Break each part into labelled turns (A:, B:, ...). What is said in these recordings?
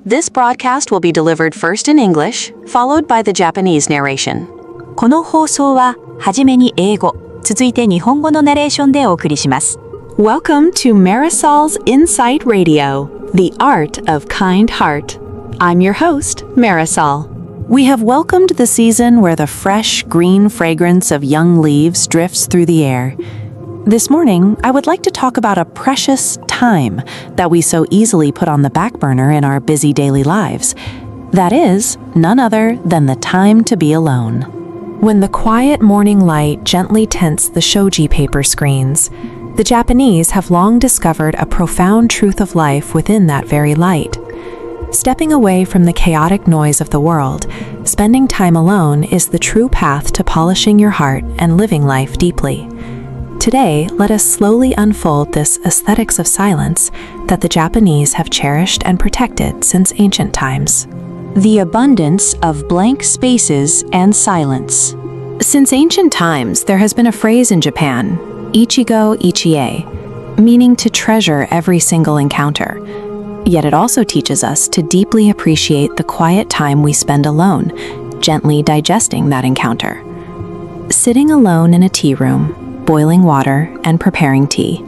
A: This broadcast will be delivered first in English, followed by the Japanese narration.
B: この放送ははじめに英語、続いて日本語のナレーションでお送りします。
C: Welcome to Marisol's Insight Radio, the art of kind heart. I'm your host, Marisol. We have welcomed the season where the fresh, green fragrance of young leaves drifts through the air. This morning, I would like to talk about a precious time that we so easily put on the back burner in our busy daily lives. That is, none other than the time to be alone. When the quiet morning light gently tints the shoji paper screens, the Japanese have long discovered a profound truth of life within that very light. Stepping away from the chaotic noise of the world, spending time alone is the true path to polishing your heart and living life deeply. Today, let us slowly unfold this aesthetics of silence that the Japanese have cherished and protected since ancient times.
A: The abundance of blank spaces and silence.
C: Since ancient times, there has been a phrase in Japan, ichigo ichie, meaning to treasure every single encounter. Yet it also teaches us to deeply appreciate the quiet time we spend alone, gently digesting that encounter. Sitting alone in a tea room, boiling water, and preparing tea.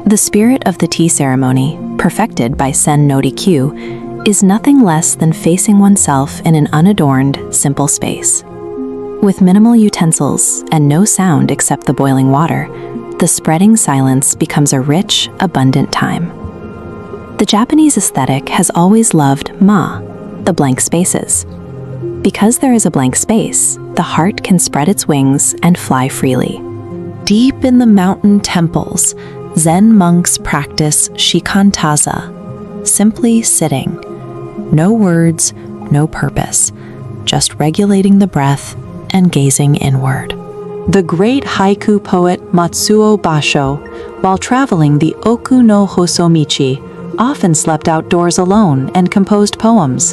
C: The spirit of the tea ceremony, perfected by Sen no Rikyu, is nothing less than facing oneself in an unadorned, simple space. With minimal utensils and no sound except the boiling water, the spreading silence becomes a rich, abundant time. The Japanese aesthetic has always loved ma, the blank spaces. Because there is a blank space, the heart can spread its wings and fly freely. Deep in the mountain temples, Zen monks practice shikantaza, simply sitting. No words, no purpose, just regulating the breath and gazing inward.
A: The great haiku poet Matsuo Basho, while traveling the Oku no Hosomichi, often slept outdoors alone and composed poems.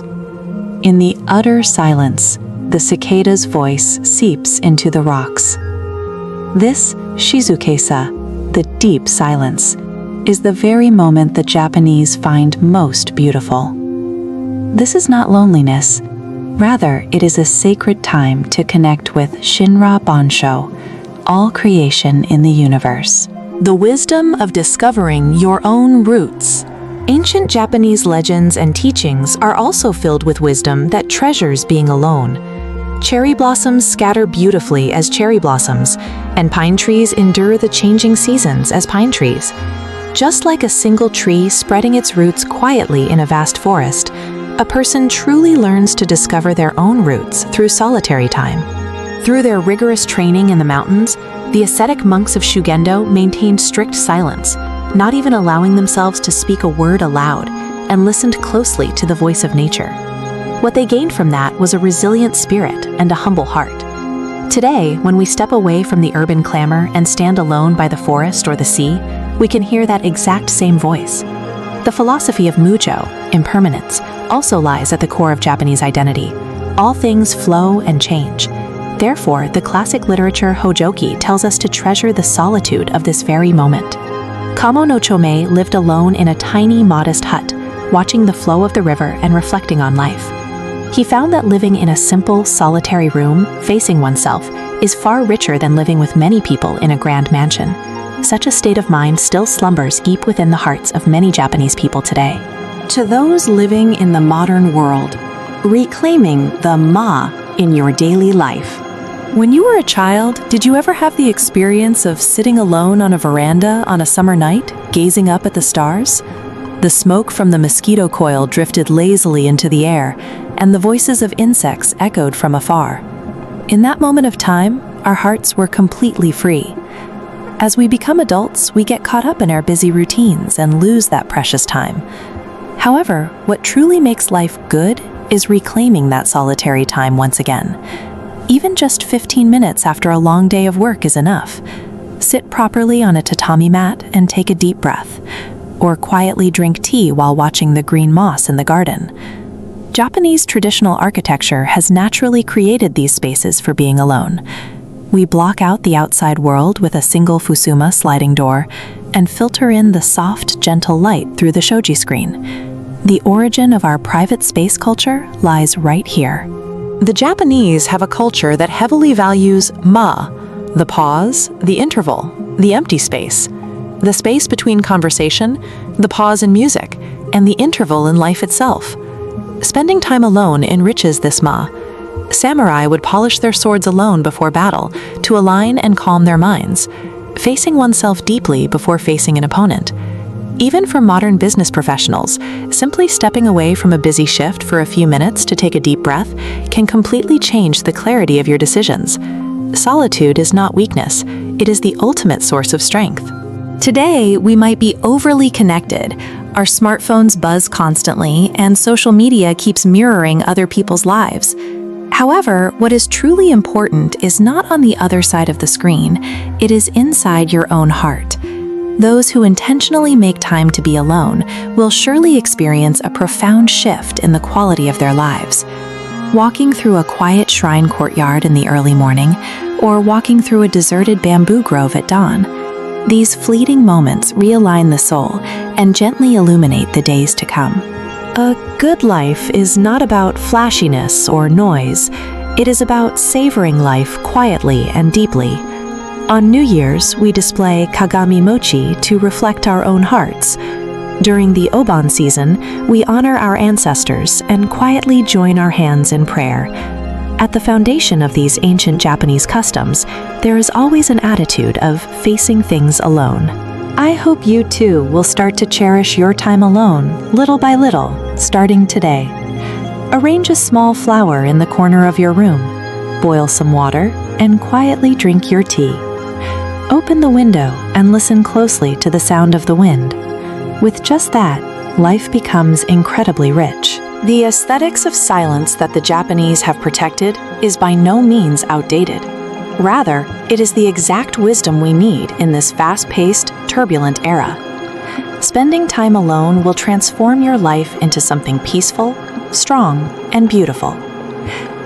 A: In the utter silence, the cicada's voice seeps into the rocks. This shizukesa, the deep silence, is the very moment the Japanese find most beautiful. This is not loneliness. Rather, it is a sacred time to connect with Shinra Bansho, all creation in the universe. The wisdom of discovering your own roots. Ancient Japanese legends and teachings are also filled with wisdom that treasures being alone. Cherry blossoms scatter beautifully as cherry blossoms, and pine trees endure the changing seasons as pine trees. Just like a single tree spreading its roots quietly in a vast forest, a person truly learns to discover their own roots through solitary time. Through their rigorous training in the mountains, the ascetic monks of Shugendo maintained strict silence, not even allowing themselves to speak a word aloud, and listened closely to the voice of nature. What they gained from that was a resilient spirit and a humble heart. Today, when we step away from the urban clamor and stand alone by the forest or the sea, we can hear that exact same voice. The philosophy of mujo, impermanence, also lies at the core of Japanese identity. All things flow and change. Therefore, the classic literature Hojoki tells us to treasure the solitude of this very moment. Kamo no Chome lived alone in a tiny, modest hut, watching the flow of the river and reflecting on life. He found that living in a simple, solitary room, facing oneself, is far richer than living with many people in a grand mansion. Such a state of mind still slumbers deep within the hearts of many Japanese people today. To those living in the modern world, reclaiming the ma in your daily life.
C: When you were a child, did you ever have the experience of sitting alone on a veranda on a summer night, gazing up at the stars? The smoke from the mosquito coil drifted lazily into the air, and the voices of insects echoed from afar. In that moment of time, our hearts were completely free. As we become adults, we get caught up in our busy routines and lose that precious time. However, what truly makes life good is reclaiming that solitary time once again. Even just 15 minutes after a long day of work is enough. Sit properly on a tatami mat and take a deep breath, or quietly drink tea while watching the green moss in the garden. Japanese traditional architecture has naturally created these spaces for being alone. We block out the outside world with a single fusuma sliding door and filter in the soft, gentle light through the shoji screen. The origin of our private space culture lies right here.
A: The Japanese have a culture that heavily values ma, the pause, the interval, the empty space, the space between conversation, the pause in music, and the interval in life itself. Spending time alone enriches this ma. Samurai would polish their swords alone before battle to align and calm their minds, facing oneself deeply before facing an opponent. Even for modern business professionals, simply stepping away from a busy shift for a few minutes to take a deep breath can completely change the clarity of your decisions. Solitude is not weakness, it is the ultimate source of strength.
C: Today, we might be overly connected. Our smartphones buzz constantly, and social media keeps mirroring other people's lives. However, what is truly important is not on the other side of the screen, it is inside your own heart. Those who intentionally make time to be alone will surely experience a profound shift in the quality of their lives. Walking through a quiet shrine courtyard in the early morning, or walking through a deserted bamboo grove at dawn, these fleeting moments realign the soul and gently illuminate the days to come. A good life is not about flashiness or noise. It is about savoring life quietly and deeply. On New Year's, we display Kagami Mochi to reflect our own hearts. During the Obon season, we honor our ancestors and quietly join our hands in prayer. At the foundation of these ancient Japanese customs, there is always an attitude of facing things alone. I hope you too will start to cherish your time alone, little by little, starting today. Arrange a small flower in the corner of your room, boil some water, and quietly drink your tea. Open the window and listen closely to the sound of the wind. With just that, life becomes incredibly rich. The aesthetics of silence that the Japanese have protected is by no means outdated. Rather, it is the exact wisdom we need in this fast-paced, turbulent era. Spending time alone will transform your life into something peaceful, strong, and beautiful.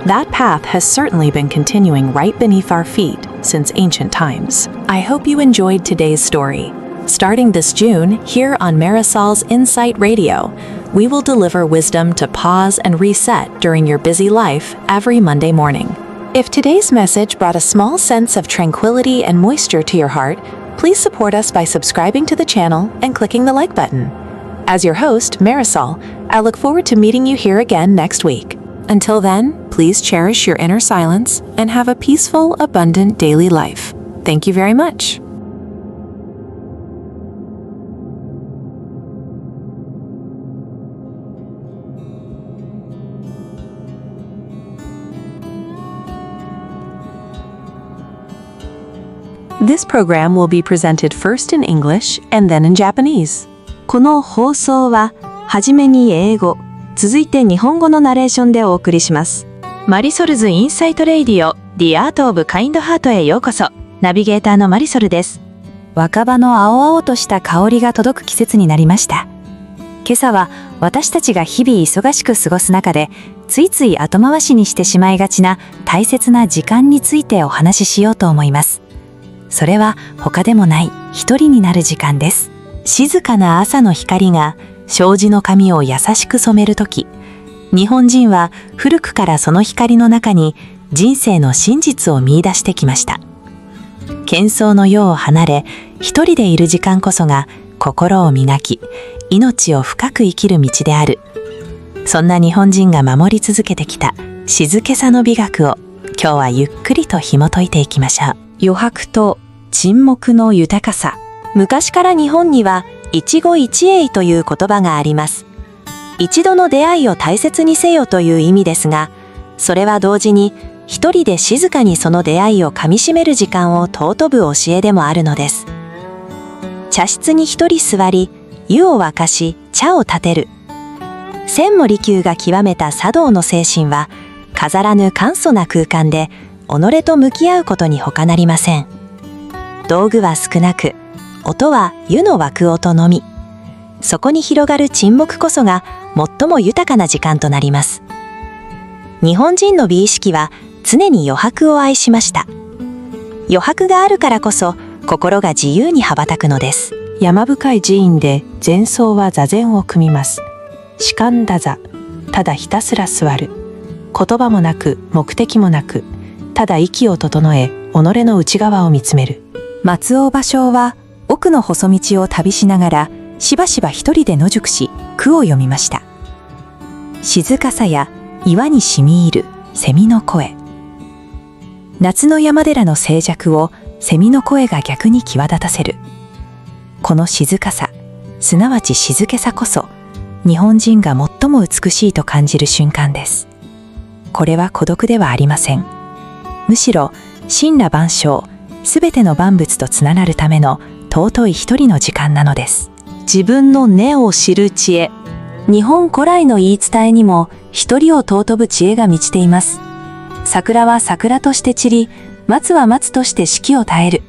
C: That path has certainly been continuing right beneath our feet since ancient times. I hope you enjoyed today's story. Starting this June, here on Marisol's Insight Radio, we will deliver wisdom to pause and reset during your busy life every Monday morning. If today's message brought a small sense of tranquility and moisture to your heart, please support us by subscribing to the channel and clicking the like button. As your host, Marisol, I look forward to meeting you here again next week. Until then, please cherish your inner silence and have a peaceful, abundant daily life. Thank you very much. This program will be presented first in English and then in Japanese.
B: この放送は、はじめに英語、続いて日本語のナレーションでお送りします。マリソルズインサイトレイディオ、The Art of Kind Heartへようこそ。ナビゲーターのマリソルです。若葉の青々とした香りが届く季節になりました。今朝は私たちが日々忙しく過ごす中で、ついつい後回しにしてしまいがちな大切な時間についてお話ししようと思います。それは他でもない一人になる時間です。静かな朝の光が障子の紙を優しく染めるとき、日本人は古くからその光の中に人生の真実を見出してきました。喧騒の世を離れ、一人でいる時間こそが心を磨き、命を深く生きる道である。そんな日本人が守り続けてきた静けさの美学を今日はゆっくりと紐解いていきましょう。余白と沈黙の豊かさ。昔から日本には一期一会という言葉があります。一度の出会いを大切にせよという意味ですが、それは同時に一人で静かにその出会いをかみしめる時間を尊ぶ教えでもあるのです。茶室に一人座り、湯を沸かし、茶を立てる。千も利休が極めた茶道の精神は、飾らぬ簡素な空間で己と向き合うことに他なりません。道具は少なく、音は湯の沸く音のみ。そこに広がる沈黙こそが最も豊かな時間となります。日本人の美意識は常に余白を愛しました。余白があるからこそ心が自由に羽ばたくのです。山深い寺院で禅僧は座禅を組みます。士官だざ、ただひたすら座る。言葉もなく目的もなく、ただ息を整え、己の内側を見つめる。松尾芭蕉は奥の細道を旅しながら、しばしば一人で野宿し、句を読みました。静かさや岩に染み入る蝉の声。夏の山寺の静寂を蝉の声が逆に際立たせる。この静かさ、すなわち静けさこそ、日本人が最も美しいと感じる瞬間です。これは孤独ではありません。むしろ、森羅万象、すべての万物とつながるための尊い一人の時間なのです。自分の根を知る知恵。日本古来の言い伝えにも、一人を尊ぶ知恵が満ちています。桜は桜として散り、松は松として四季を耐える。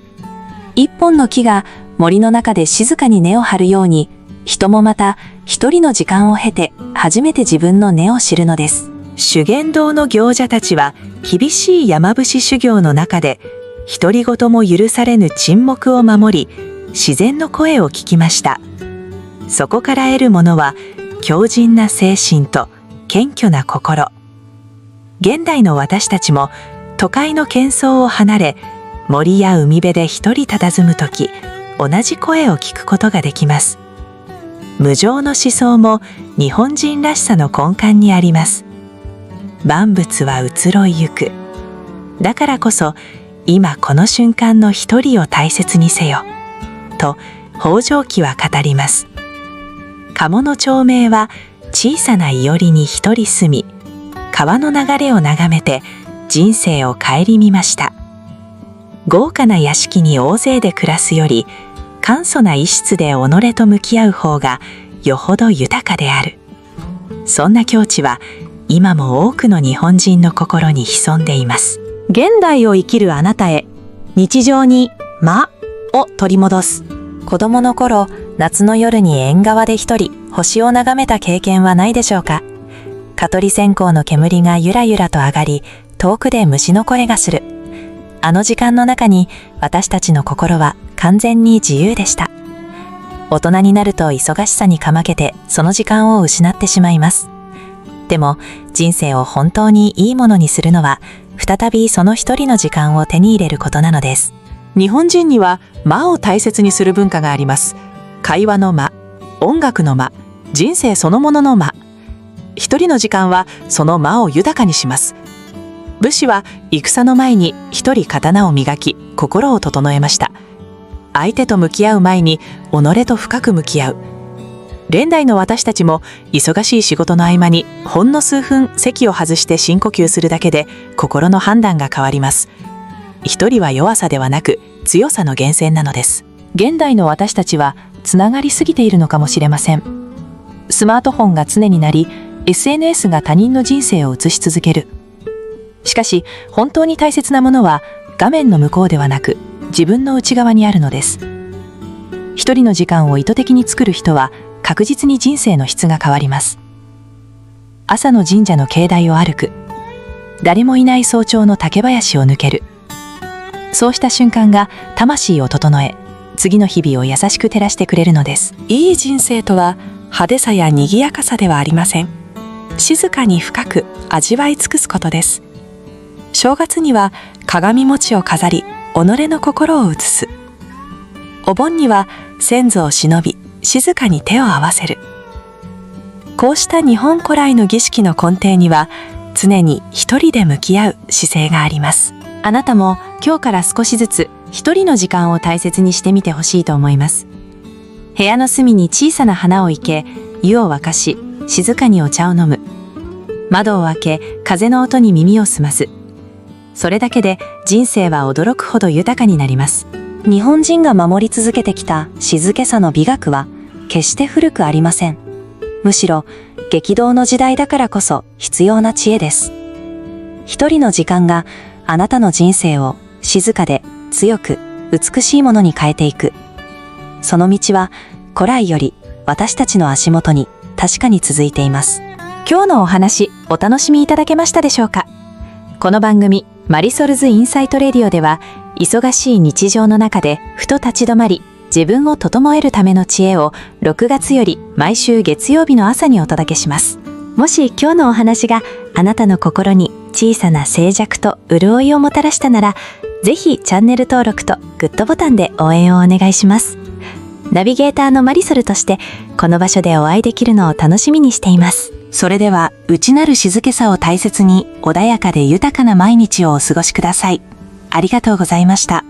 B: 一本の木が森の中で静かに根を張るように、人もまた一人の時間を経て初めて自分の根を知るのです。修験道の行者たちは厳しい山伏修行の中で、独り言も許されぬ沈黙を守り、自然の声を聞きました。そこから得るものは強靭な精神と謙虚な心。現代の私たちも都会の喧騒を離れ、森や海辺で一人佇むとき、同じ声を聞くことができます。無常の思想も日本人らしさの根幹にあります。万物は移ろいゆく。だからこそ、今この瞬間の一人を大切にせよ。と、北条記は語ります。鴨の長命は小さな庵に一人住み、川の流れを眺めて人生を顧みました。豪華な屋敷に大勢で暮らすより、簡素な一室で己と向き合う方がよほど豊かである。そんな境地は今も多くの日本人の心に潜んでいます。現代を生きるあなたへ、日常に間を取り戻す。子供の頃、夏の夜に縁側で一人星を眺めた経験はないでしょうか。蚊取り線香の煙がゆらゆらと上がり、遠くで虫の声がする。あの時間の中に私たちの心は完全に自由でした。大人になると忙しさにかまけてその時間を失ってしまいます。でも人生を本当にいいものにするのは、再びその一人の時間を手に入れることなのです。日本人には間を大切にする文化があります。会話の間、音楽の間、人生そのものの間。一人の時間はその間を豊かにします。武士は戦の前に一人刀を磨き、心を整えました。相手と向き合う前に己と深く向き合う。現代の私たちも忙しい仕事の合間にほんの数分席を外して深呼吸するだけで心の判断が変わります。一人は弱さではなく強さの源泉なのです。現代の私たちはつながりすぎているのかもしれません。スマートフォンが常になり、SNS が他人の人生を映し続ける。しかし本当に大切なものは画面の向こうではなく自分の内側にあるのです。一人の時間を意図的に作る人は確実に人生の質が変わります。朝の神社の境内を歩く。誰もいない早朝の竹林を抜ける。そうした瞬間が魂を整え、次の日々を優しく照らしてくれるのです。いい人生とは派手さや賑やかさではありません。静かに深く味わい尽くすことです。正月には鏡餅を飾り、己の心を移す。お盆には先祖を忍び、静かに手を合わせる。こうした日本古来の儀式の根底には、常に一人で向き合う姿勢があります。あなたも今日から少しずつ一人の時間を大切にしてみてほしいと思います。部屋の隅に小さな花を生け、湯を沸かし、静かにお茶を飲む。窓を開け、風の音に耳を澄ます。それだけで人生は驚くほど豊かになります。日本人が守り続けてきた静けさの美学は決して古くありません。むしろ激動の時代だからこそ必要な知恵です。一人の時間があなたの人生を静かで強く美しいものに変えていく。その道は古来より私たちの足元に確かに続いています。今日のお話お楽しみいただけましたでしょうか。この番組マリソルズインサイトレディオでは、忙しい日常の中でふと立ち止まり、自分を整えるための知恵を6月より毎週月曜日の朝にお届けします。もし今日のお話があなたの心に小さな静寂と潤いをもたらしたなら、ぜひチャンネル登録とグッドボタンで応援をお願いします。ナビゲーターのマリソルとしてこの場所でお会いできるのを楽しみにしています。
A: それでは、内なる静けさを大切に穏やかで豊かな毎日をお過ごしください。ありがとうございました。